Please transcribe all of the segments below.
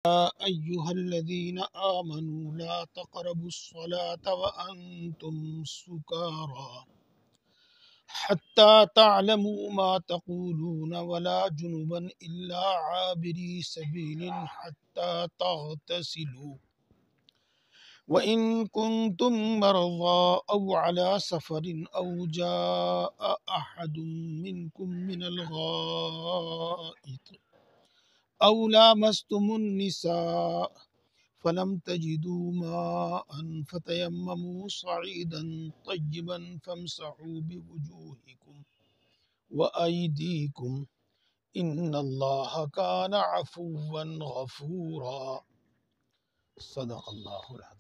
أيها الذين آمنوا لا تقربوا الصلاة وأنتم سكارى حتى تعلموا ما تقولون ولا جنبا إلا عابري سبيل حتى تغتسلوا وإن كنتم مرضى أو على سفر أو جاء أحد منكم من الغائط أو لامستم النساء فلم تجدوا ماء فتيمموا صعيدا طيبا فامسحوا بوجوهكم وأيديكم إن الله كان عفوا غفورا صدق اللہ العظیم۔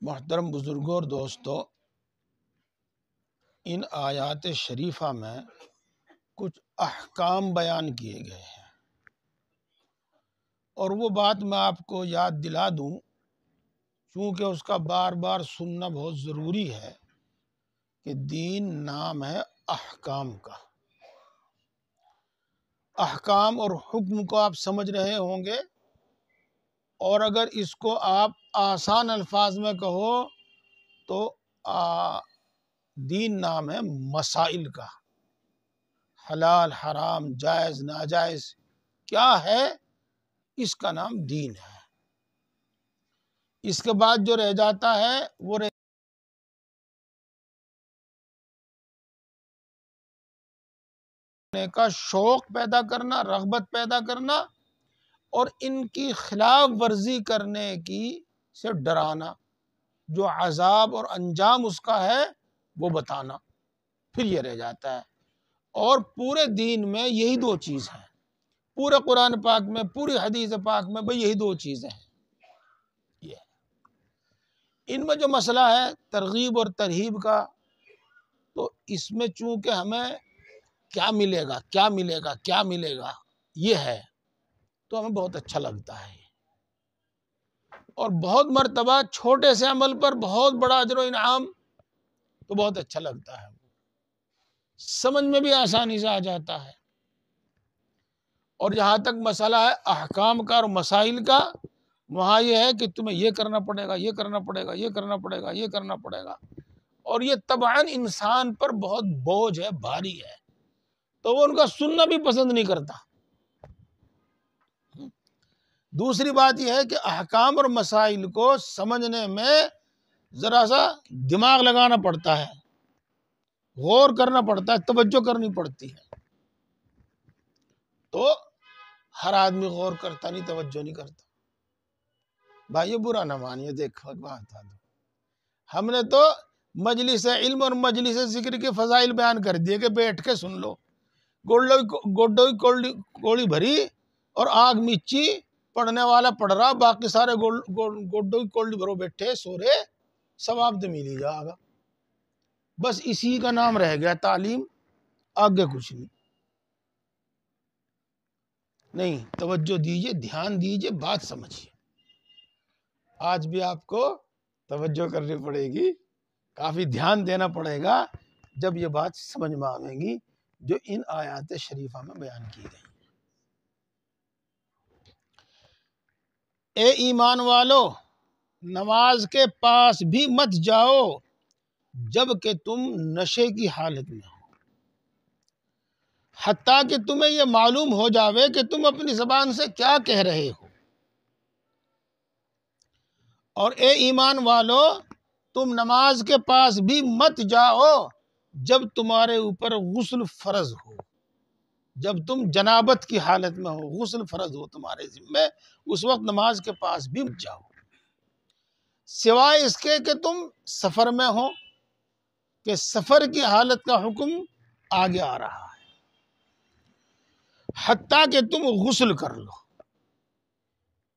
محترم بزرگوں اور دوستو، ان آیات شریفہ میں کچھ احکام بیان کیے گئے ہیں، اور وہ بات میں آپ کو یاد دلا دوں چونکہ اس کا بار بار سننا بہت ضروری ہے کہ دین نام ہے احکام کا۔ احکام اور حکم کو آپ سمجھ رہے ہوں گے، اور اگر اس کو آپ آسان الفاظ میں کہو تو دین نام ہے مسائل کا۔ حلال حرام جائز ناجائز کیا ہے، اس کا نام دین ہے۔ اس کے بعد جو رہ جاتا ہے وہ رہنے کا شوق پیدا کرنا، رغبت پیدا کرنا، اور ان کی خلاف ورزی کرنے کی سے ڈرانا، جو عذاب اور انجام اس کا ہے وہ بتانا، پھر یہ رہ جاتا ہے۔ اور پورے دین میں یہی دو چیز ہیں، پورے قرآن پاک میں، پوری حدیث پاک میں بھئی یہی دو چیزیں ہیں۔ یہ ان میں جو مسئلہ ہے ترغیب اور ترہیب کا، تو اس میں چونکہ ہمیں کیا ملے گا کیا ملے گا کیا ملے گا یہ ہے، تو ہمیں بہت اچھا لگتا ہے، اور بہت مرتبہ چھوٹے سے عمل پر بہت بڑا اجر و انعام، تو بہت اچھا لگتا ہے، سمجھ میں بھی آسانی سے آ جاتا ہے۔ اور جہاں تک مسئلہ ہے احکام کا اور مسائل کا، وہاں یہ ہے کہ تمہیں یہ کرنا پڑے گا، یہ کرنا پڑے گا، یہ کرنا پڑے گا، یہ کرنا پڑے گا، اور یہ طبعاً انسان پر بہت بوجھ ہے، بھاری ہے، تو وہ ان کا سننا بھی پسند نہیں کرتا۔ دوسری بات یہ ہے کہ احکام اور مسائل کو سمجھنے میں ذرا سا دماغ لگانا پڑتا ہے، غور کرنا پڑتا ہے، توجہ کرنی پڑتی ہے، تو ہر آدمی غور کرتا نہیں، توجہ نہیں کرتا۔ بھائی یہ برا نہ مانیے، دیکھو بتا دو، ہم نے تو مجلس علم اور مجلس ذکر کے فضائل بیان کر دیے کہ بیٹھ کے سن لو، گوڈو کوڑی بھری اور آگ میچی، پڑھنے والا پڑھ رہا، باقی سارے گوڈو کوڑی بھرو بیٹھے سو رہے، ثواب تو مل ہی جائے گا۔ بس اسی کا نام رہ گیا تعلیم، آگے کچھ نہیں۔ توجہ دیجئے، دھیان دیجئے، بات سمجھیے۔ آج بھی آپ کو توجہ کرنی پڑے گی، کافی دھیان دینا پڑے گا جب یہ بات سمجھ میں آئے گی جو ان آیات شریفہ میں بیان کی گئی۔ اے ایمان والو، نماز کے پاس بھی مت جاؤ جب کہ تم نشے کی حالت میں ہو، حتیٰ کہ تمہیں یہ معلوم ہو جاوے کہ تم اپنی زبان سے کیا کہہ رہے ہو۔ اور اے ایمان والو، تم نماز کے پاس بھی مت جاؤ جب تمہارے اوپر غسل فرض ہو، جب تم جنابت کی حالت میں ہو، غسل فرض ہو تمہارے ذمہ، اس وقت نماز کے پاس بھی مت جاؤ، سوائے اس کے کہ تم سفر میں ہو، کہ سفر کی حالت کا حکم آگے آ رہا ہے، حتیٰ کہ تم غسل کر لو۔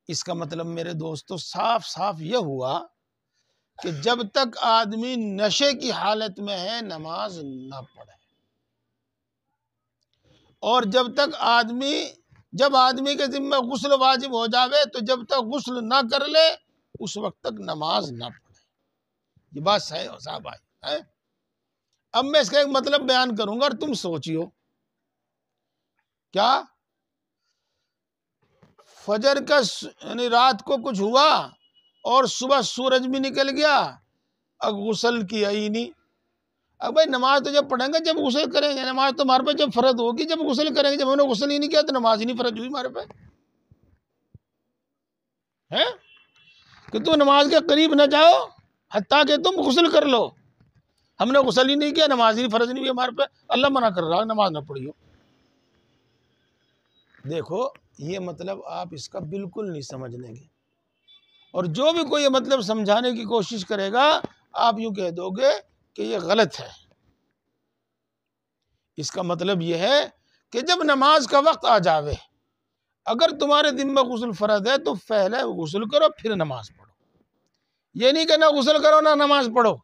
اس کا مطلب میرے دوستو صاف صاف یہ ہوا کہ جب تک آدمی نشے کی حالت میں ہے نماز نہ پڑھے، اور جب آدمی کے ذمہ غسل واجب ہو جاوے تو جب تک غسل نہ کر لے اس وقت تک نماز نہ پڑھے۔ یہ بات صحیح ہو صاحب بھائی ہے؟ اب میں اس کا ایک مطلب بیان کروں گا اور تم سوچیو، کیا فجر کا یعنی رات کو کچھ ہوا اور صبح سورج بھی نکل گیا، اب غسل کیا ہی نہیں۔ اب بھائی نماز تو جب پڑھیں گے جب غسل کریں گے، نماز تو ہمارے پہ جب فرض ہوگی جب غسل کریں گے، جب ہم نے غسل ہی نہیں کیا تو نماز ہی نہیں فرض ہوئی ہمارے پہ ہے کہ تم نماز کے قریب نہ جاؤ حتیٰ کہ تم غسل کر لو۔ ہم نے غسل ہی نہیں کیا، نماز ہی فرض نہیں ہوئی ہمارے پہ، اللہ منع کر رہا ہے نماز نہ پڑھیو۔ دیکھو یہ مطلب آپ اس کا بالکل نہیں سمجھنے گے، اور جو بھی کوئی یہ مطلب سمجھانے کی کوشش کرے گا آپ یوں کہہ دو گے کہ یہ غلط ہے۔ اس کا مطلب یہ ہے کہ جب نماز کا وقت آ جاوے، اگر تمہارے دن میں غسل فرض ہے تو پہلے غسل کرو پھر نماز پڑھو۔ یہ نہیں کہ نہ غسل کرو نہ نماز پڑھو،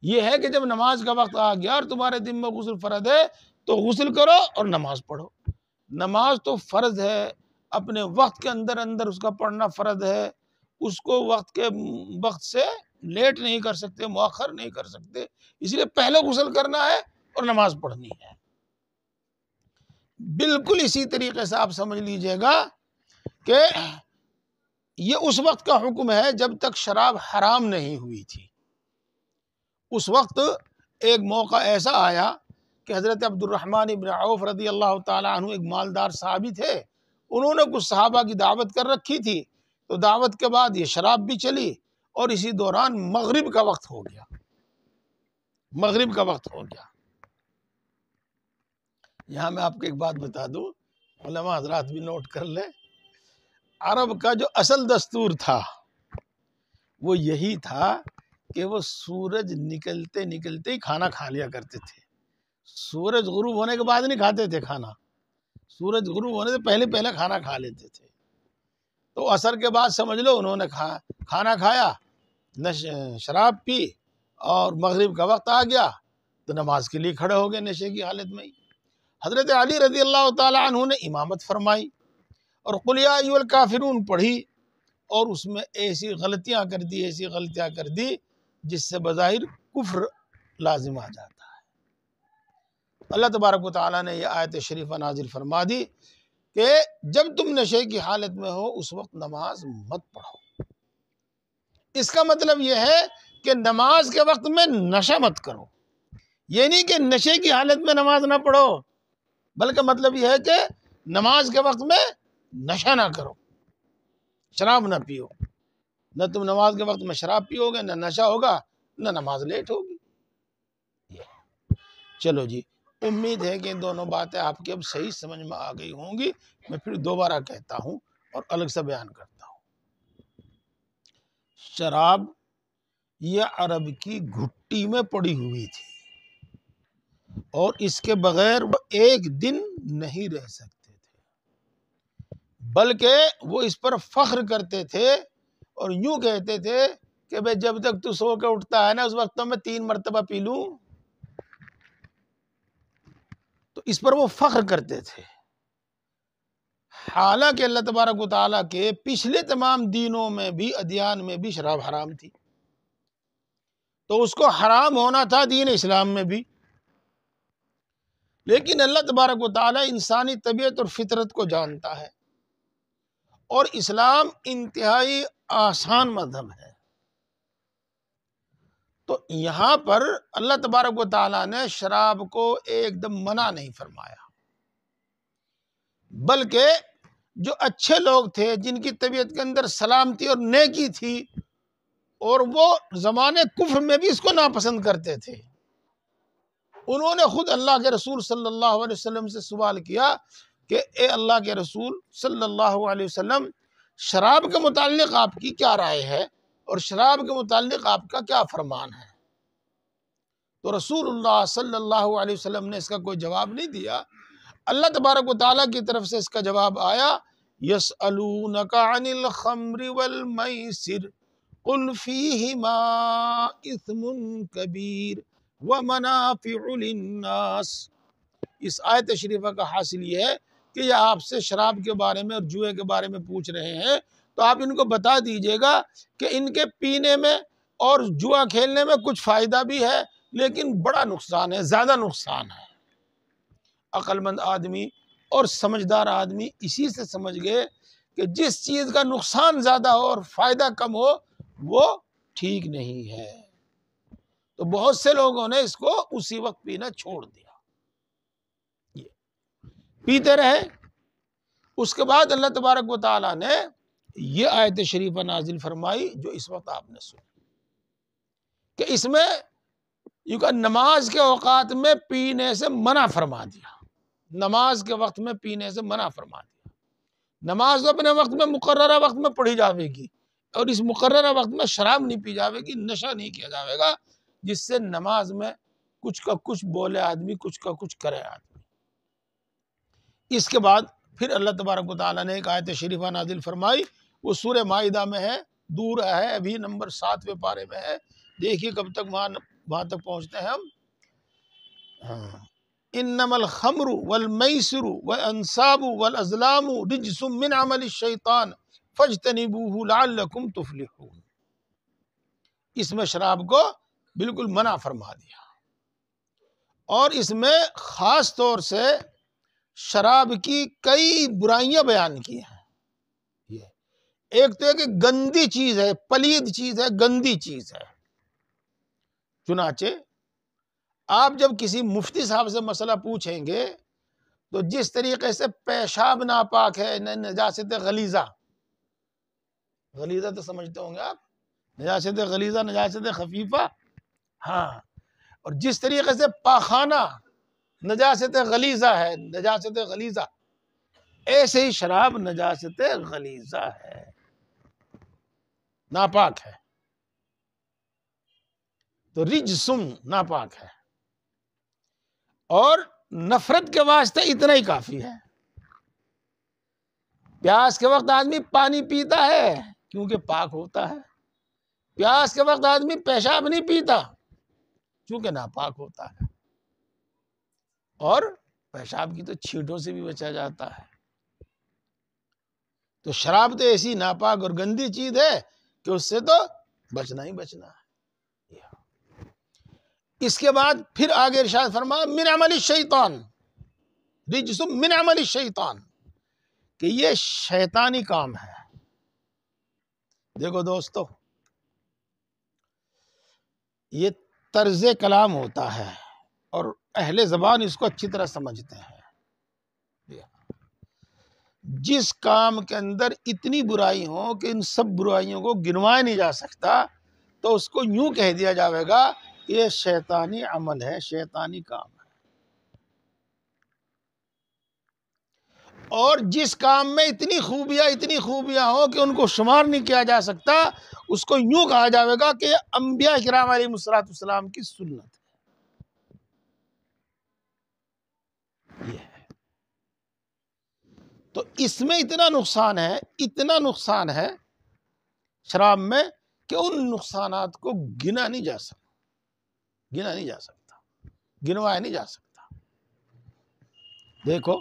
یہ ہے کہ جب نماز کا وقت آ گیا اور تمہارے دن میں غسل فرض ہے تو غسل کرو اور نماز پڑھو۔ نماز تو فرض ہے، اپنے وقت کے اندر اندر اس کا پڑھنا فرض ہے، اس کو وقت سے لیٹ نہیں کر سکتے، مؤخر نہیں کر سکتے، اس لیے پہلے غسل کرنا ہے اور نماز پڑھنی ہے۔ بالکل اسی طریقے سے آپ سمجھ لیجئے گا کہ یہ اس وقت کا حکم ہے جب تک شراب حرام نہیں ہوئی تھی۔ اس وقت ایک موقع ایسا آیا کہ حضرت عبد الرحمن ابن عوف رضی اللہ تعالیٰ عنہ ایک مالدار صحابی تھے، انہوں نے کچھ صحابہ کی دعوت کر رکھی تھی، تو دعوت کے بعد یہ شراب بھی چلی اور اسی دوران مغرب کا وقت ہو گیا۔ مغرب کا وقت ہو گیا۔ یہاں میں آپ کو ایک بات بتا دوں، علماء حضرات بھی نوٹ کر لیں، عرب کا جو اصل دستور تھا وہ یہی تھا کہ وہ سورج نکلتے نکلتے ہی کھانا کھا لیا کرتے تھے۔ سورج غروب ہونے کے بعد نہیں کھاتے تھے کھانا، سورج غروب ہونے سے پہلے پہلے کھانا کھا لیتے تھے۔ تو عصر کے بعد سمجھ لو انہوں نے کھانا کھایا، شراب پی، اور مغرب کا وقت آ گیا تو نماز کے لیے کھڑے ہو گئے نشے کی حالت میں ہی۔ حضرت علی رضی اللہ تعالیٰ عنہ نے امامت فرمائی اور قل یا ایھا الکافرون پڑھی، اور اس میں ایسی غلطیاں کر دی جس سے بظاہر کفر لازم آ جاتا ہے۔ اللہ تبارک و تعالیٰ نے یہ آیت شریفہ نازل فرما دی کہ جب تم نشے کی حالت میں ہو اس وقت نماز مت پڑھو۔ اس کا مطلب یہ ہے کہ نماز کے وقت میں نشہ مت کرو، یہ نہیں کہ نشے کی حالت میں نماز نہ پڑھو، بلکہ مطلب یہ ہے کہ نماز کے وقت میں نشہ نہ کرو، شراب نہ پیو۔ نہ تم نماز کے وقت میں شراب پیو گے، نہ نشہ ہوگا، نہ نماز لیٹ ہوگی۔ چلو جی، امید ہے کہ ان دونوں باتیں آپ کی اب صحیح سمجھ میں آ گئی ہوں گی۔ میں پھر دوبارہ کہتا ہوں اور الگ سے بیان کرتا ہوں۔ شراب یہ عرب کی گھٹی میں پڑی ہوئی تھی اور اس کے بغیر وہ ایک دن نہیں رہ سکتے تھے، بلکہ وہ اس پر فخر کرتے تھے اور یوں کہتے تھے کہ بھئی جب تک تو سو کے اٹھتا ہے نا اس وقت تو میں 3 مرتبہ پی لوں۔ تو اس پر وہ فخر کرتے تھے، حالانکہ اللہ تبارک و تعالیٰ کے پچھلے تمام دینوں میں بھی، ادیان میں بھی شراب حرام تھی، تو اس کو حرام ہونا تھا دین اسلام میں بھی۔ لیکن اللہ تبارک و تعالیٰ انسانی طبیعت اور فطرت کو جانتا ہے، اور اسلام انتہائی آسان مذہب ہے۔ تو یہاں پر اللہ تبارک و تعالیٰ نے شراب کو ایک دم منع نہیں فرمایا، بلکہ جو اچھے لوگ تھے جن کی طبیعت کے اندر سلامتی اور نیکی تھی، اور وہ زمانے کفر میں بھی اس کو ناپسند کرتے تھے، انہوں نے خود اللہ کے رسول صلی اللہ علیہ وسلم سے سوال کیا کہ اے اللہ کے رسول صلی اللہ علیہ وسلم، شراب کے متعلق آپ کی کیا رائے ہے اور شراب کے متعلق آپ کا کیا فرمان ہے؟ تو رسول اللہ صلی اللہ علیہ وسلم نے اس کا کوئی جواب نہیں دیا۔ اللہ تبارک و تعالیٰ کی طرف سے اس کا جواب آیا، یسألونک عن الخمر والمیسر قل فیہما اثم کبیر ومنافع للناس۔ اس آیت شریفہ کا حاصل یہ ہے کہ یہ آپ سے شراب کے بارے میں اور جوئے کے بارے میں پوچھ رہے ہیں، تو آپ ان کو بتا دیجئے گا کہ ان کے پینے میں اور جوا کھیلنے میں کچھ فائدہ بھی ہے لیکن بڑا نقصان ہے، زیادہ نقصان ہے۔ عقل مند آدمی اور سمجھدار آدمی اسی سے سمجھ گئے کہ جس چیز کا نقصان زیادہ ہو اور فائدہ کم ہو وہ ٹھیک نہیں ہے. تو بہت سے لوگوں نے اس کو اسی وقت پینا چھوڑ دیا، یہ پیتے رہے. اس کے بعد اللہ تبارک و تعالیٰ نے یہ آیت شریفہ نازل فرمائی جو اس وقت آپ نے سنی، کہ اس میں نماز کے اوقات میں پینے سے منع فرما دیا. نماز کے وقت میں پینے سے منع فرما دیا. نماز تو اپنے وقت میں مقررہ وقت میں پڑھی جاوے گی، اور اس مقررہ وقت میں شراب نہیں پی جاوے گی، نشہ نہیں کیا جاوے گا، جس سے نماز میں کچھ کا کچھ بولے آدمی، کچھ کا کچھ کرے آدمی. اس کے بعد پھر اللہ تبارک و تعالیٰ نے ایک آیت شریفہ نازل فرمائی، وہ سورہ مائدہ میں ہے، دور ہے، ابھی نمبر 7ویں پارے میں ہے. دیکھیے کب تک وہاں تک پہنچتے ہیں ہم. انما الخمر والمیسر والانصاب والازلام رجس من عمل الشیطان فاجتنبوه لعلکم تفلحون. اس میں شراب کو بالکل منع فرما دیا، اور اس میں خاص طور سے شراب کی کئی برائیاں بیان کی ہیں. یہ ایک تو ہے کہ گندی چیز ہے، پلید چیز ہے، گندی چیز ہے. چنانچہ آپ جب کسی مفتی صاحب سے مسئلہ پوچھیں گے تو جس طریقے سے پیشاب ناپاک ہے، نجاست غلیظہ، غلیظہ تو سمجھتے ہوں گے آپ، نجاست غلیظہ، نجاست خفیفہ، ہاں، اور جس طریقے سے پاخانہ نجاست غلیظہ ہے، نجاست غلیظہ، ایسے ہی شراب نجاست غلیظہ ہے، ناپاک ہے. تو رجسم ناپاک ہے، اور نفرت کے واسطے اتنا ہی کافی ہے. پیاس کے وقت آدمی پانی پیتا ہے کیونکہ پاک ہوتا ہے، پیاس کے وقت آدمی پیشاب نہیں پیتا کیونکہ ناپاک ہوتا ہے، اور پیشاب کی تو چھینٹوں سے بھی بچا جاتا ہے. تو شراب تو ایسی ناپاک اور گندی چیز ہے کہ اس سے تو بچنا ہی بچنا ہے. اس کے بعد پھر آگے ارشاد فرمایا من عمل الشیطان، رجس من عمل الشیطان، کہ یہ شیطانی کام ہے. دیکھو دوستو، یہ طرز کلام ہوتا ہے اور اہل زبان اس کو اچھی طرح سمجھتے ہیں. جس کام کے اندر اتنی برائی ہو کہ ان سب برائیوں کو گنوایا نہیں جا سکتا تو اس کو یوں کہہ دیا جاوے گا کہ یہ شیطانی عمل ہے، شیطانی کام ہے. اور جس کام میں اتنی خوبیاں ہوں کہ ان کو شمار نہیں کیا جا سکتا، اس کو یوں کہا جاوے گا کہ انبیاء کرام علیہ السلام کی سنت ہے. یہ ہے. تو اس میں اتنا نقصان ہے شراب میں کہ ان نقصانات کو گنوایا نہیں جا سکتا. دیکھو،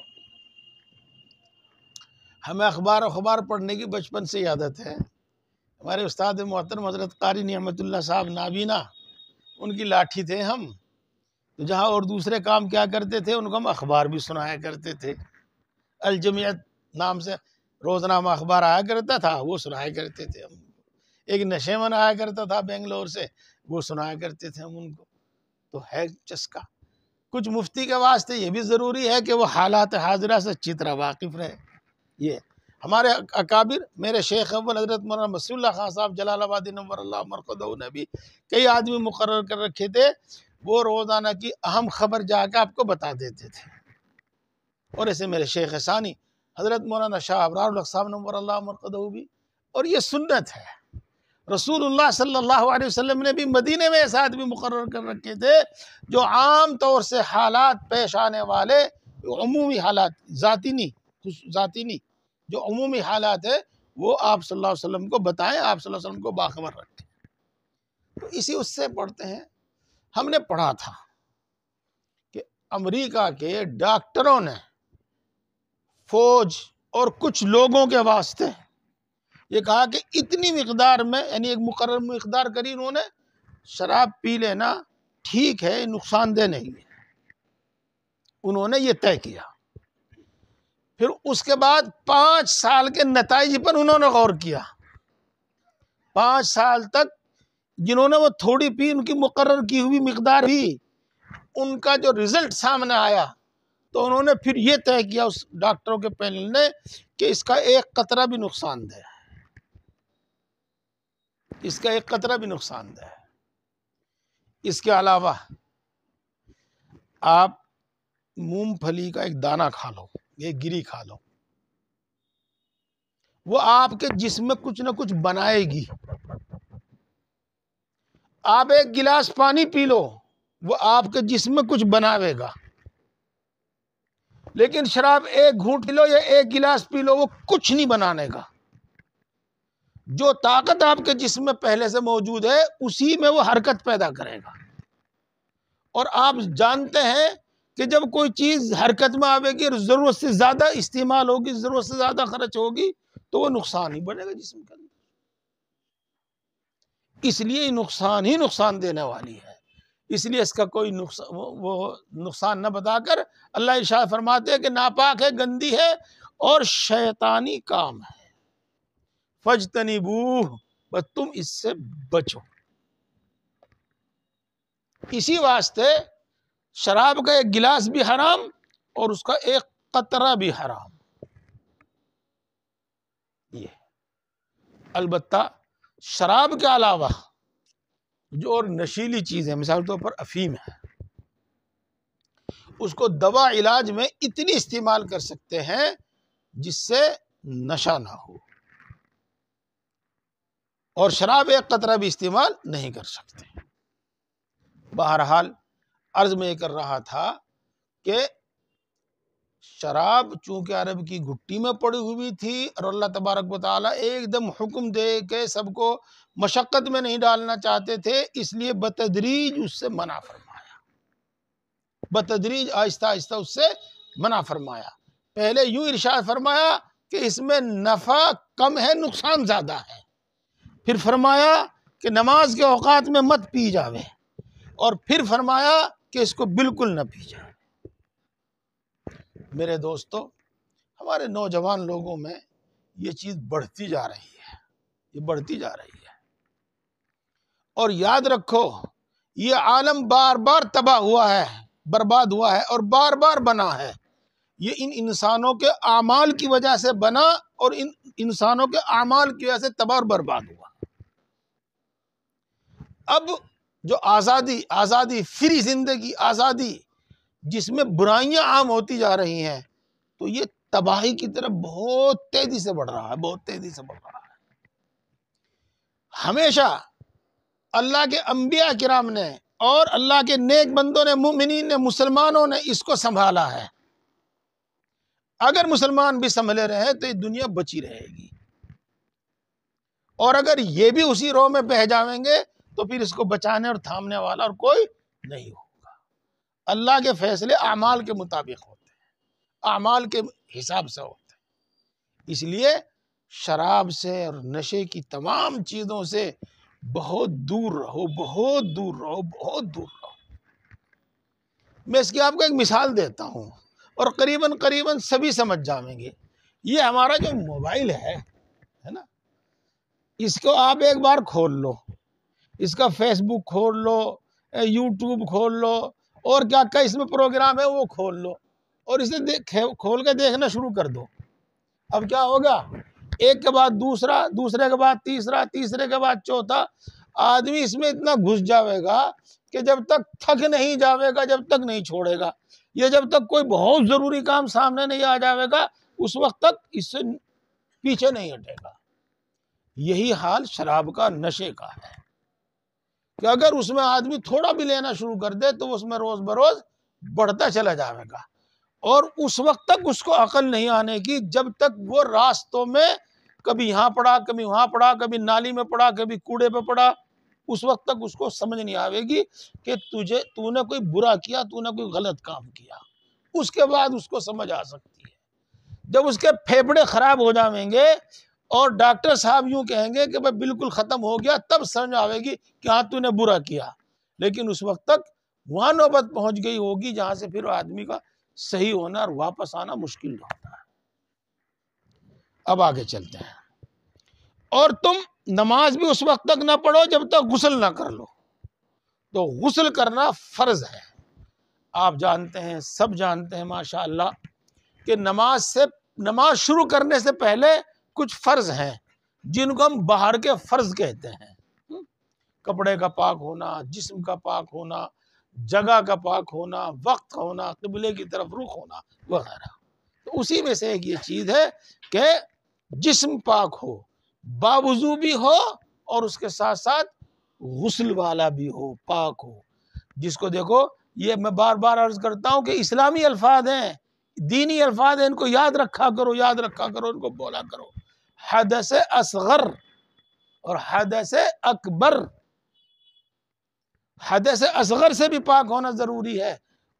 ہمیں اخبار پڑھنے کی بچپن سے عادت ہے. ہمارے استاد محترم حضرت قاری نعمت اللہ صاحب نابینا، ان کی لاٹھی تھے ہم. تو جہاں اور دوسرے کام کیا کرتے تھے، ان کو ہم اخبار بھی سنایا کرتے تھے. الجمعیت نام سے روزنامہ اخبار آیا کرتا تھا، وہ سنایا کرتے تھے ہم. ایک نشیمن آیا کرتا تھا بنگلور سے، وہ سنایا کرتے تھے ہم ان کو. تو ہے چسکا. کچھ مفتی کے واسطے یہ بھی ضروری ہے کہ وہ حالات حاضرہ سے اچھی طرح واقف رہے. یہ ہمارے اکابر، میرے شیخ اول حضرت مولانا مسیح اللہ خان صاحب جلال آبادی نور اللہ مرقدہ نے بھی کئی آدمی مقرر کر رکھے تھے، وہ روزانہ کی اہم خبر جا کے آپ کو بتا دیتے تھے. اور ایسے میرے شیخ ثانی حضرت مولانا شاہ ابرار الحق صاحب نور اللہ مرقدہ بھی. اور یہ سنت ہے. رسول اللہ صلی اللہ علیہ وسلم نے بھی مدینے میں ایسا آدمی مقرر کر رکھے تھے جو عام طور سے حالات پیش آنے والے، عمومی حالات، ذاتی نہیں، جو عمومی حالات ہے وہ آپ صلی اللہ علیہ وسلم کو بتائیں، آپ صلی اللہ علیہ وسلم کو باخبر رکھیں. تو اسی اس سے پڑھتے ہیں. ہم نے پڑھا تھا کہ امریکہ کے ڈاکٹروں نے فوج اور کچھ لوگوں کے واسطے یہ کہا کہ اتنی مقدار میں، یعنی ایک مقرر مقدار کری انہوں نے شراب پی لینا ٹھیک ہے، نقصان دہ نہیں ہے. انہوں نے یہ طے کیا. پھر اس کے بعد 5 سال کے نتائج پر انہوں نے غور کیا. 5 سال تک جنہوں نے وہ تھوڑی پی، ان کی مقرر کی ہوئی مقدار بھی، ان کا جو رزلٹ سامنے آیا تو انہوں نے پھر یہ طے کیا اس ڈاکٹروں کے پینل نے کہ اس کا ایک قطرہ بھی نقصان دہ ہے، اس کا ایک قطرہ بھی نقصان دہ ہے. اس کے علاوہ آپ مونگ پھلی کا ایک دانہ کھا لو، ایک گری کھا لو، وہ آپ کے جسم میں کچھ نہ کچھ بنائے گی. آپ ایک گلاس پانی پی لو، وہ آپ کے جسم میں کچھ بناوے گا. لیکن شراب ایک گھونٹ پی لو یا ایک گلاس پی لو، وہ کچھ نہیں بنانے گا. جو طاقت آپ کے جسم میں پہلے سے موجود ہے اسی میں وہ حرکت پیدا کرے گا. اور آپ جانتے ہیں کہ جب کوئی چیز حرکت میں آئے گی اور ضرورت سے زیادہ استعمال ہوگی، ضرورت سے زیادہ خرچ ہوگی تو وہ نقصان ہی بنے گا جسم کے اندر. اس لیے نقصان ہی نقصان دینے والی ہے. اس لیے اس کا کوئی نقصان نہ بتا کر اللہ ارشاد فرماتے ہیں کہ ناپاک ہے، گندی ہے اور شیطانی کام ہے. فَاجْتَنِبُوهُ، بس تم اس سے بچو. اسی واسطے شراب کا ایک گلاس بھی حرام اور اس کا ایک قطرہ بھی حرام. یہ البتہ شراب کے علاوہ جو اور نشیلی چیز ہے، مثال کے طور پر افیم ہے، اس کو دوا علاج میں اتنی استعمال کر سکتے ہیں جس سے نشہ نہ ہو، اور شراب ایک قطرہ بھی استعمال نہیں کر سکتے. بہرحال عرض میں یہ کر رہا تھا کہ شراب چونکہ عرب کی گھٹی میں پڑی ہوئی تھی اور اللہ تبارک و تعالیٰ ایک دم حکم دے کے سب کو مشقت میں نہیں ڈالنا چاہتے تھے، اس لیے بتدریج اس سے منع فرمایا. بتدریج آہستہ آہستہ اس سے منع فرمایا. پہلے یوں ارشاد فرمایا کہ اس میں نفع کم ہے، نقصان زیادہ ہے. پھر فرمایا کہ نماز کے اوقات میں مت پی جاوے، اور پھر فرمایا کہ اس کو بالکل نہ پی جائے. میرے دوستو، ہمارے نوجوان لوگوں میں یہ چیز بڑھتی جا رہی ہے، یہ بڑھتی جا رہی ہے. اور یاد رکھو یہ عالم بار بار تباہ ہوا ہے، برباد ہوا ہے اور بار بار بنا ہے. یہ ان انسانوں کے اعمال کی وجہ سے بنا اور ان انسانوں کے اعمال کی وجہ سے تباہ اور برباد ہوا. اب جو آزادی فری زندگی، آزادی جس میں برائیاں عام ہوتی جا رہی ہیں، تو یہ تباہی کی طرف بہت تیزی سے بڑھ رہا ہے، بہت تیزی سے بڑھ رہا ہے. ہمیشہ اللہ کے انبیاء کرام نے اور اللہ کے نیک بندوں نے، مومنین نے، مسلمانوں نے اس کو سنبھالا ہے. اگر مسلمان بھی سنبھلے رہے تو یہ دنیا بچی رہے گی، اور اگر یہ بھی اسی رو میں بہہ جائیں گے تو پھر اس کو بچانے اور تھامنے والا اور کوئی نہیں ہوگا. اللہ کے فیصلے اعمال کے مطابق ہوتے ہیں، اعمال کے حساب سے ہوتے ہیں. اس لیے شراب سے اور نشے کی تمام چیزوں سے بہت دور رہو، بہت دور رہو، بہت دور رہو. میں اس کی آپ کو ایک مثال دیتا ہوں اور قریباً سبھی سمجھ جائیں گے. یہ ہمارا جو موبائل ہے نا، اس کو آپ ایک بار کھول لو، اس کا فیس بک کھول لو، یوٹیوب کھول لو، اور کیا اس میں پروگرام ہے وہ کھول لو، اور اسے کھول کے دیکھنا شروع کر دو. اب کیا ہوگا؟ ایک کے بعد دوسرا، دوسرے کے بعد تیسرا، تیسرے کے بعد چوتھا. آدمی اس میں اتنا گھس جاوے گا کہ جب تک تھک نہیں جاوے گا، جب تک نہیں چھوڑے گا. یہ جب تک کوئی بہت ضروری کام سامنے نہیں آ جاوے گا اس وقت تک اس سے پیچھے نہیں ہٹے گا. یہی حال شراب کا، نشے کا ہے کہ اگر اس میں آدمی تھوڑا بھی لینا شروع کر دے تو اس میں روز بروز بڑھتا چلا جاوے گا. اور اس وقت تک اس کو عقل نہیں آنے کی جب تک وہ راستوں میں کبھی یہاں پڑا، کبھی وہاں پڑا، کبھی نالی میں پڑا، کبھی کوڑے پہ پڑا، اس وقت تک اس کو سمجھ نہیں آئے گی کہ تو نے کوئی برا کیا، تو نے کوئی غلط کام کیا. اس کے بعد اس کو سمجھ آ سکتی ہے. جب اس کے پھیپھڑے خراب ہو جائیں گے اور ڈاکٹر صاحب یوں کہیں گے کہ بھائی بالکل ختم ہو گیا، تب سمجھ آئے گی کہ ہاں تو نے برا کیا. لیکن اس وقت تک وہاں نوبت پہنچ گئی ہوگی جہاں سے پھر آدمی کا صحیح ہونا اور واپس آنا مشکل ہوتا ہے. اب آگے چلتے ہیں. اور تم نماز بھی اس وقت تک نہ پڑھو جب تک غسل نہ کر لو. تو غسل کرنا فرض ہے. آپ جانتے ہیں، سب جانتے ہیں ماشاءاللہ کہ نماز شروع کرنے سے پہلے کچھ فرض ہیں جن کو ہم باہر کے فرض کہتے ہیں. کپڑے کا پاک ہونا، جسم کا پاک ہونا، جگہ کا پاک ہونا، وقت کا ہونا، قبلے کی طرف رخ ہونا وغیرہ. تو اسی میں سے ایک یہ چیز ہے کہ جسم پاک ہو، باوضو بھی ہو، اور اس کے ساتھ ساتھ غسل والا بھی ہو، پاک ہو. جس کو دیکھو، یہ میں بار بار عرض کرتا ہوں کہ اسلامی الفاظ ہیں، دینی الفاظ ہیں، ان کو یاد رکھا کرو، یاد رکھا کرو، ان کو بولا کرو. حدث اصغر اور حدث اکبر. حدث اصغر سے بھی پاک ہونا ضروری ہے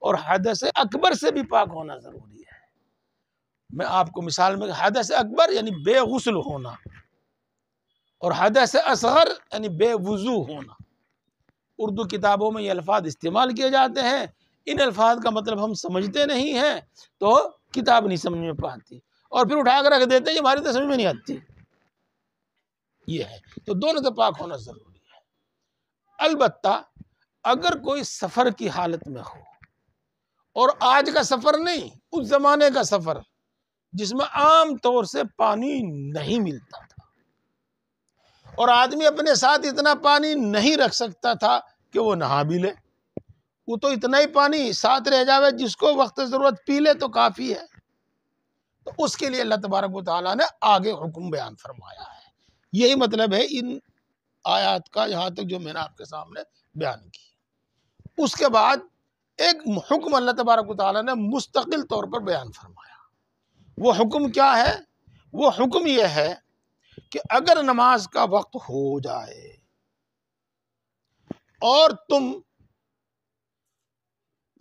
اور حدث اکبر سے بھی پاک ہونا ضروری ہے. میں آپ کو مثال میں، حدث اکبر یعنی بے غسل ہونا، اور حدث اصغر یعنی بے وضو ہونا. اردو کتابوں میں یہ الفاظ استعمال کیے جاتے ہیں. ان الفاظ کا مطلب ہم سمجھتے نہیں ہیں تو کتاب نہیں سمجھ میں پاتی، اور پھر اٹھا کر رکھ دیتے ہیں، ہماری تو سمجھ میں نہیں آتی. یہ ہے، تو دونوں سے پاک ہونا ضروری ہے. البتہ اگر کوئی سفر کی حالت میں ہو، اور آج کا سفر نہیں، اس زمانے کا سفر جس میں عام طور سے پانی نہیں ملتا تھا، اور آدمی اپنے ساتھ اتنا پانی نہیں رکھ سکتا تھا کہ وہ نہا بھی لے. وہ تو اتنا ہی پانی ساتھ رہ جاوے، جس کو وقت ضرورت پی لے تو کافی ہے. تو اس کے لیے اللہ تبارک و تعالیٰ نے آگے حکم بیان فرمایا ہے. یہی مطلب ہے ان آیات کا، یہاں تک جو میں نے آپ کے سامنے بیان کی. اس کے بعد ایک حکم اللہ تبارک و تعالیٰ نے مستقل طور پر بیان فرمایا. وہ حکم کیا ہے؟ وہ حکم یہ ہے کہ اگر نماز کا وقت ہو جائے اور تم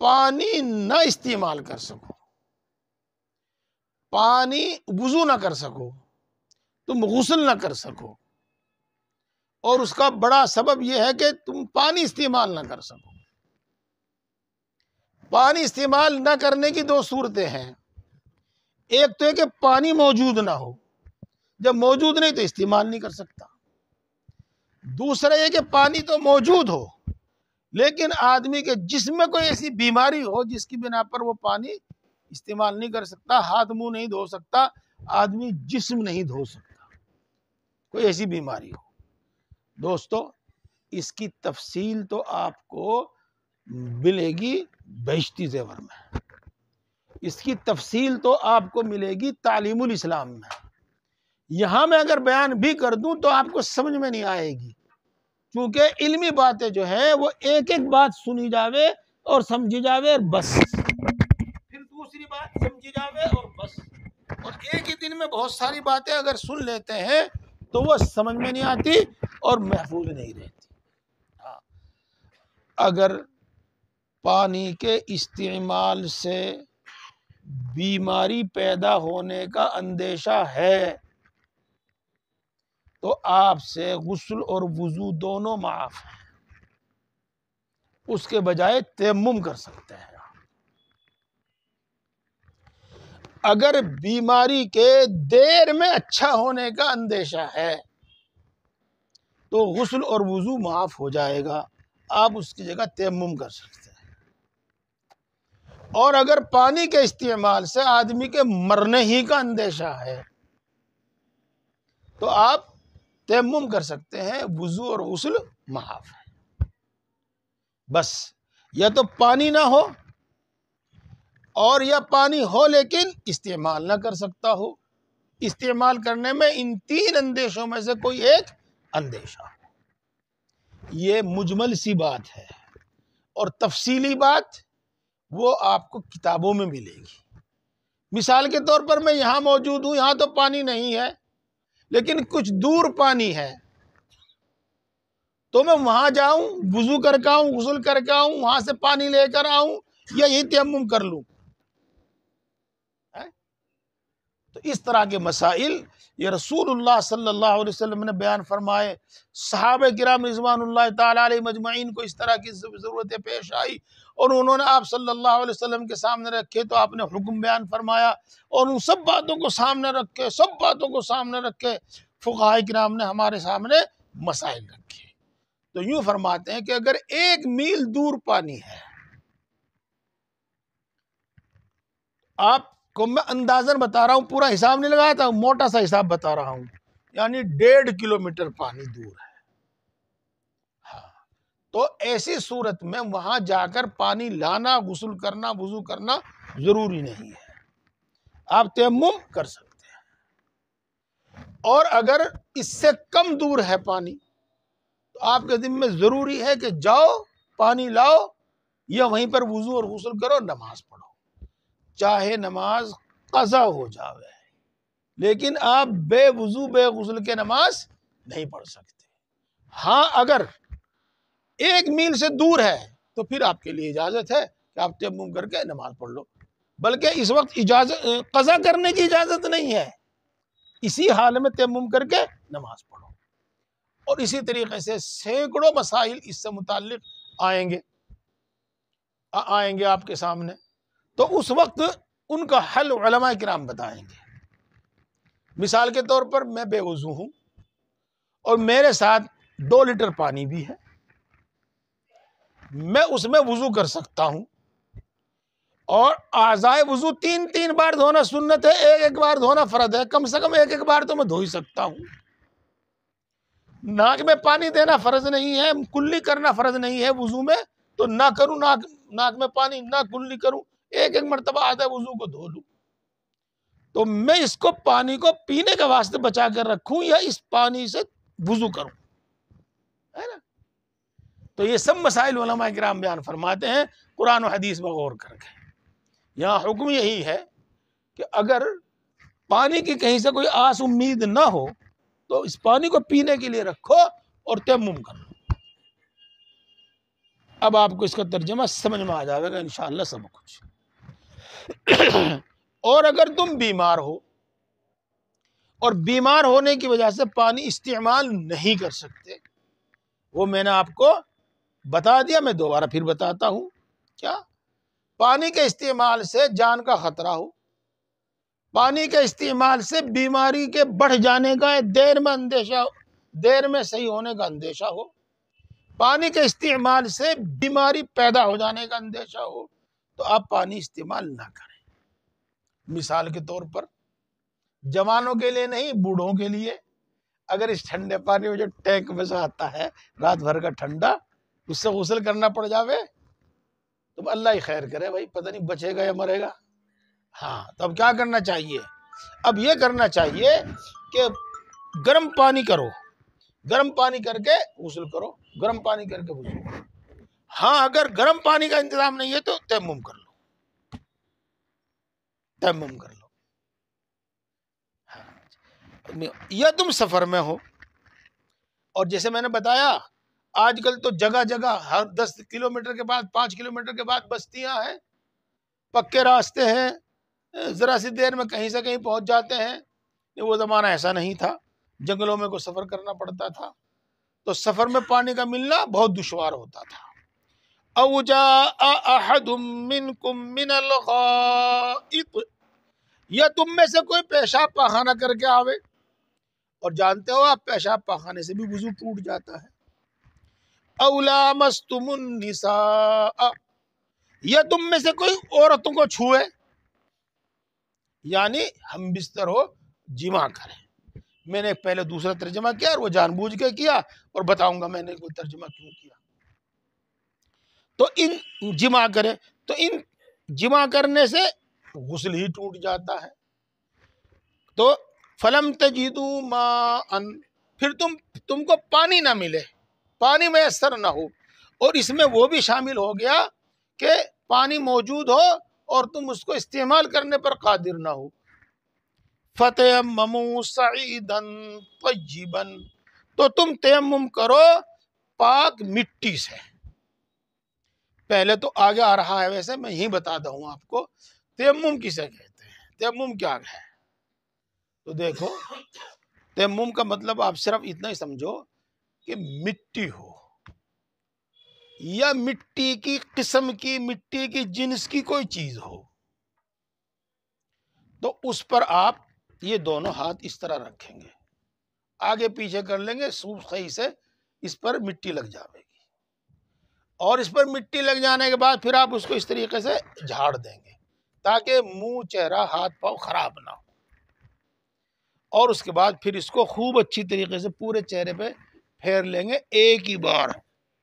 پانی نہ استعمال کر سکو، پانی وضو نہ کر سکو، تم غسل نہ کر سکو، اور اس کا بڑا سبب یہ ہے کہ تم پانی استعمال نہ کر سکو. پانی استعمال نہ کرنے کی دو صورتیں ہیں. ایک تو ہے کہ پانی موجود نہ ہو، جب موجود نہیں تو استعمال نہیں کر سکتا. دوسرا یہ کہ پانی تو موجود ہو لیکن آدمی کے جسم میں کوئی ایسی بیماری ہو جس کی بنا پر وہ پانی استعمال نہیں کر سکتا، ہاتھ منہ نہیں دھو سکتا، آدمی جسم نہیں دھو سکتا، کوئی ایسی بیماری ہو. دوستو، اس کی تفصیل تو آپ کو ملے گی بہشتی زیور میں، اس کی تفصیل تو آپ کو ملے گی تعلیم الاسلام میں. یہاں میں اگر بیان بھی کر دوں تو آپ کو سمجھ میں نہیں آئے گی، کیونکہ علمی باتیں جو ہیں وہ ایک ایک بات سنی جاوے اور سمجھی جاوے اور بس، پھر دوسری بات سمجھی جاوے اور بس. اور ایک ہی دن میں بہت ساری باتیں اگر سن لیتے ہیں تو وہ سمجھ میں نہیں آتی اور محفوظ نہیں رہتی. اگر پانی کے استعمال سے بیماری پیدا ہونے کا اندیشہ ہے تو آپ سے غسل اور وضو دونوں معاف ہیں، اس کے بجائے تیمم کر سکتے ہیں. اگر بیماری کے دیر میں اچھا ہونے کا اندیشہ ہے تو غسل اور وضو معاف ہو جائے گا، آپ اس کی جگہ تیمم کر سکتے ہیں. اور اگر پانی کے استعمال سے آدمی کے مرنے ہی کا اندیشہ ہے تو آپ تیمم کر سکتے ہیں، وضو اور غسل معاف ہے. بس یا تو پانی نہ ہو، اور یا پانی ہو لیکن استعمال نہ کر سکتا ہو. استعمال کرنے میں ان تین اندیشوں میں سے کوئی ایک اندیشہ ہو. یہ مجمل سی بات ہے، اور تفصیلی بات وہ آپ کو کتابوں میں ملے گی. مثال کے طور پر میں یہاں موجود ہوں، یہاں تو پانی نہیں ہے لیکن کچھ دور پانی ہے، تو میں وہاں جاؤں، وضو کر کے آؤں، غسل کر کے آؤں، وہاں سے پانی لے کر آؤں، یا یہی تیمم کر لوں. تو اس طرح کے مسائل یہ رسول اللہ صلی اللہ علیہ وسلم نے بیان فرمائے. صحابہ کرام رضوان اللہ تعالی علیہ مجمعین کو اس طرح کی ضرورتیں پیش آئی اور انہوں نے آپ صلی اللہ علیہ وسلم کے سامنے رکھے تو آپ نے حکم بیان فرمایا، اور ان سب باتوں کو سامنے رکھ کے فقہاء کرام نے ہمارے سامنے مسائل رکھے۔ تو یوں فرماتے ہیں کہ اگر 1 میل دور پانی ہے، آپ کو میں اندازن بتا رہا ہوں، پورا حساب نہیں لگایا تھا، موٹا سا حساب بتا رہا ہوں، یعنی 1.5 کلومیٹر پانی دور ہے، تو ایسی صورت میں وہاں جا کر پانی لانا، غسل کرنا، وضو کرنا ضروری نہیں ہے، آپ تیمم کر سکتے ہیں۔ اور اگر اس سے کم دور ہے پانی تو آپ کے ذمہ ضروری ہے کہ جاؤ پانی لاؤ، یا وہیں پر وضو اور غسل کرو، نماز پڑھو، چاہے نماز قضا ہو جاوے، لیکن آپ بے وضو بے غسل کے نماز نہیں پڑھ سکتے۔ ہاں اگر 1 میل سے دور ہے تو پھر آپ کے لیے اجازت ہے کہ آپ تیمم کر کے نماز پڑھ لو، بلکہ اس وقت قضا کرنے کی اجازت نہیں ہے، اسی حال میں تیمم کر کے نماز پڑھو۔ اور اسی طریقے سے سینکڑوں مسائل اس سے متعلق آئیں گے آپ کے سامنے، تو اس وقت ان کا حل علماء کرام بتائیں گے۔ مثال کے طور پر میں بے وضو ہوں اور میرے ساتھ 2 لیٹر پانی بھی ہے، میں اس میں وضو کر سکتا ہوں، اور اعضائے وضو 3 بار دھونا سنت ہے، 1 بار دھونا فرض ہے، کم سے کم 1 بار تو میں دھو ہی سکتا ہوں۔ ناک میں پانی دینا فرض نہیں ہے، کلی کرنا فرض نہیں ہے وضو میں، تو نہ کروں ناک میں پانی، نہ کلی کروں، 1 مرتبہ آدھا وضو کو دھو لوں۔ تو میں اس کو پانی کو پینے کے واسطے بچا کر رکھوں یا اس پانی سے وضو کروں، ہے نا؟ تو یہ سب مسائل علماء کرام بیان فرماتے ہیں قرآن و حدیث میں غور کر کے۔ یہاں حکم یہی ہے کہ اگر پانی کی کہیں سے کوئی آس امید نہ ہو تو اس پانی کو پینے کے لیے رکھو اور تیمم کرو۔ اب آپ کو اس کا ترجمہ سمجھ میں آ جائے گا انشاءاللہ سب کچھ۔ اور اگر تم بیمار ہو اور بیمار ہونے کی وجہ سے پانی استعمال نہیں کر سکتے، وہ میں نے آپ کو بتا دیا، میں دوبارہ پھر بتاتا ہوں، کیا پانی کے استعمال سے جان کا خطرہ ہو، پانی کے استعمال سے بیماری کے بڑھ جانے کا دیر میں صحیح ہونے کا اندیشہ ہو، پانی کے استعمال سے بیماری پیدا ہو جانے کا اندیشہ ہو، تو آپ پانی استعمال نہ کریں۔ مثال کے طور پر جوانوں کے لیے نہیں، بوڑھوں کے لیے، اگر اس ٹھنڈے پانی میں جو ٹینک میں سے آتا ہے رات بھر کا ٹھنڈا، اس سے غسل کرنا پڑ جاوے تو اللہ ہی خیر کرے بھائی، پتہ نہیں بچے گا یا مرے گا۔ ہاں، تو اب کیا کرنا چاہیے؟ اب یہ کرنا چاہیے کہ گرم پانی کرو، گرم پانی کر کے غسل کرو، گرم پانی کر کے غسل کرو۔ ہاں اگر گرم پانی کا انتظام نہیں ہے تو تیمم کر لو، تیمم کر لو۔ یا تم سفر میں ہو، اور جیسے میں نے بتایا آج کل تو جگہ جگہ ہر 10 کلومیٹر کے بعد 5 کلومیٹر کے بعد بستیاں ہیں، پکے راستے ہیں، ذرا سی دیر میں کہیں سے کہیں پہنچ جاتے ہیں۔ وہ زمانہ ایسا نہیں تھا، جنگلوں میں کو سفر کرنا پڑتا تھا، تو سفر میں پانی کا ملنا بہت دشوار ہوتا تھا۔ او جاء احد منکم من الغائط، یا تم میں سے کوئی پیشاب پاخانہ کر کے آوے، اور جانتے ہو آپ پیشاب پاخانے سے بھی وضو ٹوٹ جاتا ہے۔ او لامستم النساء، یا تم میں سے کوئی عورتوں کو چھوئے، یعنی ہم بستر ہو، جمع کریں۔ میں نے پہلے دوسرا ترجمہ کیا اور وہ جان بوجھ کے کیا، اور بتاؤں گا میں نے کوئی ترجمہ کیوں کیا۔ تو ان جمع کرے، تو ان جمع کرنے سے غسل ہی ٹوٹ جاتا ہے۔ تو فلم تجدوا ماء، پھر تم کو پانی نہ ملے، پانی میسر نہ ہو، اور اس میں وہ بھی شامل ہو گیا کہ پانی موجود ہو اور تم اس کو استعمال کرنے پر قادر نہ ہو۔ فتیمموا صعیدا طیبا، تو تم تیمم کرو پاک مٹی سے۔ پہلے تو آگے آ رہا ہے، ویسے میں یہی بتا دوں آپ کو تیمم کسے کہتے ہیں، تیمم کیا ہے۔ تو دیکھو تیمم کا مطلب آپ صرف اتنا ہی سمجھو کہ مٹی ہو، یا مٹی کی قسم کی، مٹی کی جنس کی کوئی چیز ہو، تو اس پر آپ یہ دونوں ہاتھ اس طرح رکھیں گے، آگے پیچھے کر لیں گے، صحیح سے اس پر مٹی لگ جائے گی، اور اس پر مٹی لگ جانے کے بعد پھر آپ اس کو اس طریقے سے جھاڑ دیں گے تاکہ منہ، چہرہ، ہاتھ پاؤں خراب نہ ہو، اور اس کے بعد پھر اس کو خوب اچھی طریقے سے پورے چہرے پہ پھیر لیں گے ایک ہی بار،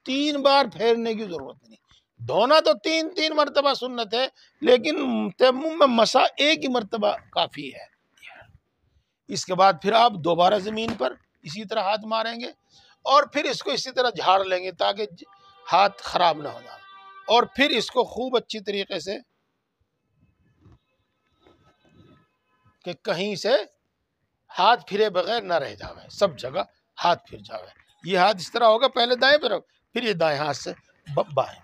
3 بار پھیرنے کی ضرورت نہیں، دھونا تو 3 مرتبہ سنت ہے، لیکن تیمم میں مسح ایک ہی مرتبہ کافی ہے۔ اس کے بعد پھر آپ دوبارہ زمین پر اسی طرح ہاتھ ماریں گے، اور پھر اس کو اسی طرح جھاڑ لیں گے تاکہ ہاتھ خراب نہ ہو جائے، اور پھر اس کو خوب اچھی طریقے سے کہ کہیں سے ہاتھ پھرے بغیر نہ رہ جاوے، سب جگہ ہاتھ پھر جاوے، یہ ہاتھ اس طرح ہوگا، پہلے دائیں طرف پھر یہ دائیں ہاتھ سے بائیں،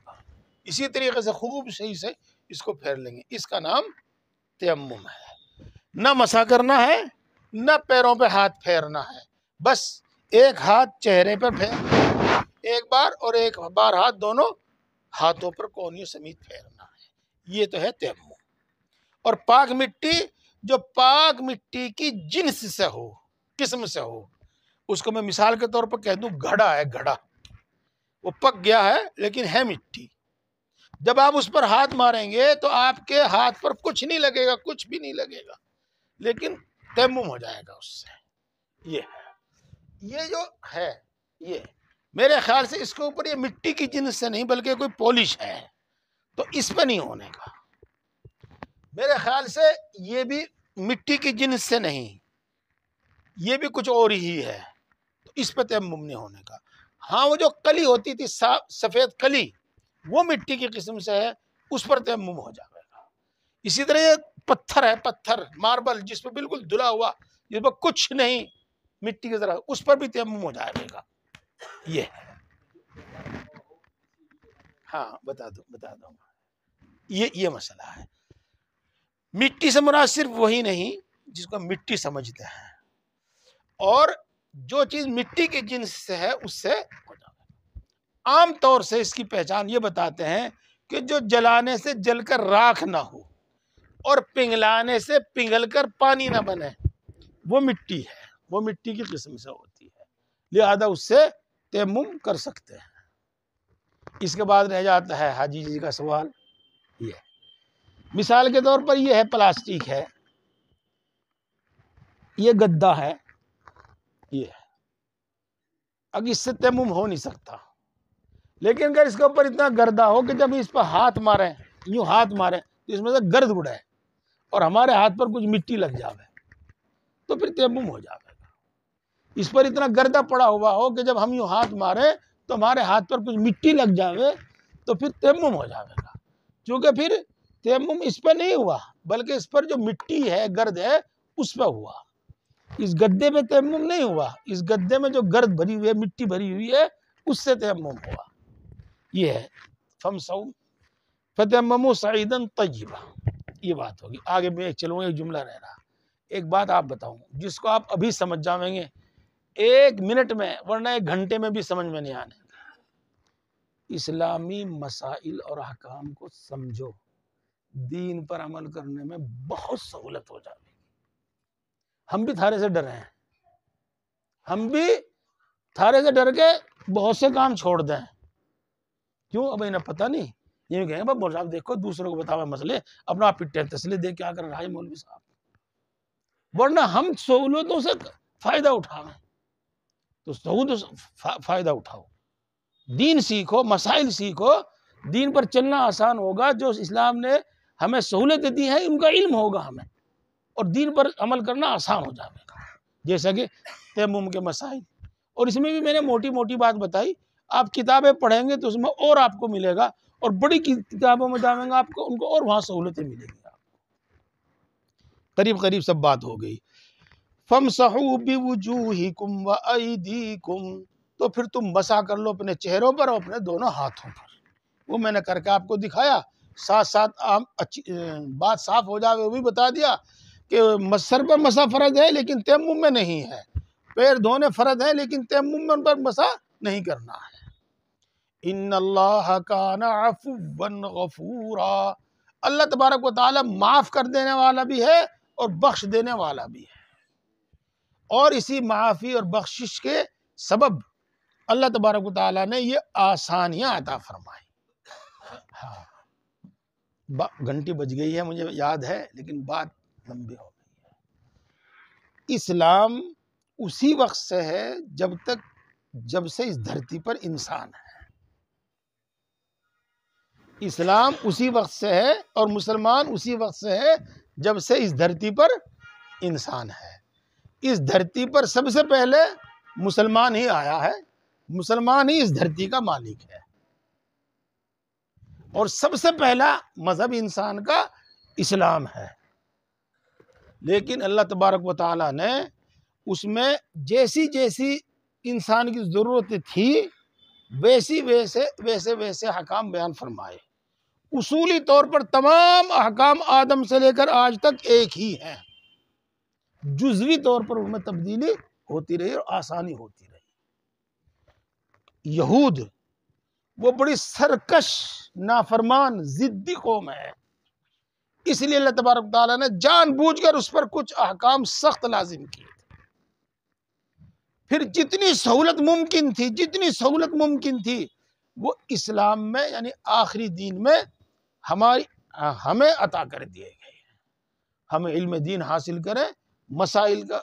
اسی طریقے سے خوب صحیح سے اس کو پھیر لیں گے۔ اس کا نام تیمم ہے، نہ مسح کرنا ہے، نہ پیروں پہ ہاتھ پھیرنا ہے، بس ایک ہاتھ چہرے پہ پھیر ایک بار، اور ایک بار ہاتھ دونوں ہاتھوں پر کونیوں سمیت پھیرنا ہے، یہ تو ہے تیمم۔ اور پاک مٹی، جو پاک مٹی کی جنس سے ہو، قسم سے ہو، اس کو میں مثال کے طور پر کہہ دوں گھڑا ہے، گھڑا وہ پک گیا ہے لیکن ہے مٹی، جب آپ اس پر ہاتھ ماریں گے تو آپ کے ہاتھ پر کچھ نہیں لگے گا، کچھ بھی نہیں لگے گا، لیکن تیمم ہو جائے گا اس سے۔ یہ جو ہے، یہ میرے خیال سے اس کے اوپر یہ مٹی کی جنس سے نہیں بلکہ کوئی پولش ہے، تو اس پہ نہیں ہونے کا، میرے خیال سے یہ بھی مٹی کی جنس سے نہیں، یہ بھی کچھ اور ہی ہے، تو اس پہ تیمم نہیں ہونے کا۔ ہاں وہ جو کلی ہوتی تھی سفید کلی، وہ مٹی کی قسم سے ہے، اس پر تیمم ہو جائے گا۔ اسی طرح یہ پتھر ہے، پتھر ماربل جس پہ بالکل دھلا ہوا، جس پہ کچھ نہیں، مٹی کی طرح، اس پر بھی تیمم ہو جائے گا۔ یہ ہے، ہاں بتا دوں یہ مسئلہ ہے۔ مٹی سے مراد صرف وہی نہیں جس کو مٹی سمجھتے ہیں، اور جو چیز مٹی کی جنس سے ہے اس سے ہو جائے گا۔ عام طور سے اس کی پہچان یہ بتاتے ہیں کہ جو جلانے سے جل کر راکھ نہ ہو اور پنگلانے سے پنگل کر پانی نہ بنے، وہ مٹی ہے، وہ مٹی کی قسم سے ہوتی ہے، لہذا اس سے تیمم کر سکتے ہیں۔ اس کے بعد رہ جاتا ہے حاجی جی کا سوال، یہ مثال کے طور پر یہ ہے پلاسٹک ہے، یہ گدا ہے، یہ ہے، اب اس سے تیمم ہو نہیں سکتا، لیکن اگر اس کے اوپر اتنا گردا ہو کہ جب اس پر ہاتھ مارے، یوں ہاتھ مارے تو اس میں سے گرد اڑے اور ہمارے ہاتھ پر کچھ مٹی لگ جاوے تو پھر تیمم ہو جائے گا۔ اس پر اتنا گردا پڑا ہوا ہو کہ جب ہم یوں ہاتھ مارے تو ہمارے ہاتھ پر کچھ مٹی لگ جاوے تو پھر تیمم ہو جائے گا، کیونکہ پھر تیمم اس پہ نہیں ہوا بلکہ اس پر جو مٹی ہے، گرد ہے، اس پہ ہوا، اس گدے پہ تیمم نہیں ہوا، اس گدے میں جو گرد بھری ہوئی ہے، مٹی بھری ہوئی ہے، اس سے تیمم ہوا۔ یہ ہے فَامْسَحُوا فَتَيَمَّمُوا صَعِيدًا طَيِّبًا، یہ بات ہوگی۔ آگے میں چلوں، ایک جملہ رہ رہا، ایک بات آپ بتاؤں جس کو آپ ابھی سمجھ جاویں گے 1 منٹ میں، ورنہ 1 گھنٹے میں بھی سمجھ میں نہیں آنے گا۔ اسلامی مسائل اور احکام کو سمجھو، دین پر عمل کرنے میں بہت سہولت ہو جائے گی۔ ہم بھی تھارے سے ڈرے ہیں، ہم بھی تھارے سے ڈر کے بہت سے کام چھوڑ دیں، کیوں؟ اب انہیں پتہ نہیں، یہ کہیں گے مولوی صاحب دیکھو دوسروں کو بتاوے مسئلے، اپنا آپ پٹے تسلی دے کیا کر رہا ہے مولوی صاحب، ورنہ ہم سہولتوں سے فائدہ اٹھاویں تو سہولت فائدہ اٹھاؤ، دین سیکھو، مسائل سیکھو، دین پر چلنا آسان ہوگا، جو اسلام نے ہمیں سہولتیں دی ہیں ان کا علم ہوگا ہمیں، اور دین پر عمل کرنا آسان ہو جائے گا، جیسا کہ تیمم کے مسائل۔ اور اس میں بھی میں نے موٹی موٹی بات بتائی، آپ کتابیں پڑھیں گے تو اس میں اور آپ کو ملے گا، اور بڑی کتابوں میں جاویں گا آپ کو، ان کو اور وہاں سہولتیں ملیں گی آپ کو۔ قریب قریب سب بات ہو گئی۔ فَامْسَحُوا بِوُجُوهِكُمْ وَأَيْدِيكُمْ، تو پھر تم مسح کر لو اپنے چہروں پر اور اپنے دونوں ہاتھوں پر، وہ میں نے کر کے آپ کو دکھایا، ساتھ ساتھ بات صاف ہو جائے وہ بھی بتا دیا کہ سر پر مسح فرض ہے لیکن تیمم میں نہیں ہے، پیر دھونے فرض ہے لیکن تیمم میں ان پر مسح نہیں کرنا ہے۔ ان اللہ کان عفوا غفورا، اللہ تبارک و تعالی معاف کر دینے والا بھی ہے اور بخش دینے والا بھی ہے، اور اسی معافی اور بخشش کے سبب اللہ تبارک و تعالی نے یہ آسانیاں عطا فرمائی۔ ہاں، گھنٹی بج گئی ہے مجھے یاد ہے، لیکن بات لمبی ہو گئی ہے۔ اسلام اسی وقت سے ہے جب سے اس دھرتی پر انسان ہے، اسلام اسی وقت سے ہے اور مسلمان اسی وقت سے ہے جب سے اس دھرتی پر انسان ہے۔ اس دھرتی پر سب سے پہلے مسلمان ہی آیا ہے، مسلمان ہی اس دھرتی کا مالک ہے، اور سب سے پہلا مذہب انسان کا اسلام ہے۔ لیکن اللہ تبارک و تعالیٰ نے اس میں جیسی جیسی انسان کی ضرورت تھی ویسے احکام بیان فرمائے۔ اصولی طور پر تمام احکام آدم سے لے کر آج تک ایک ہی ہیں، جزوی طور پر ان میں تبدیلی ہوتی رہی اور آسانی ہوتی رہی۔ یہود وہ بڑی سرکش، نافرمان، ضدی قوم ہے، اس لیے اللہ تبارک تعالیٰ نے جان بوجھ کر اس پر کچھ احکام سخت لازم کیے تھے۔ پھر جتنی سہولت ممکن تھی وہ اسلام میں یعنی آخری دین میں ہمیں عطا کر دیے گئے۔ ہم علم دین حاصل کریں، مسائل کا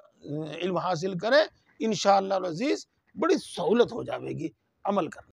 علم حاصل کریں، انشاءاللہ العزیز بڑی سہولت ہو جاوے گی عمل کرنا۔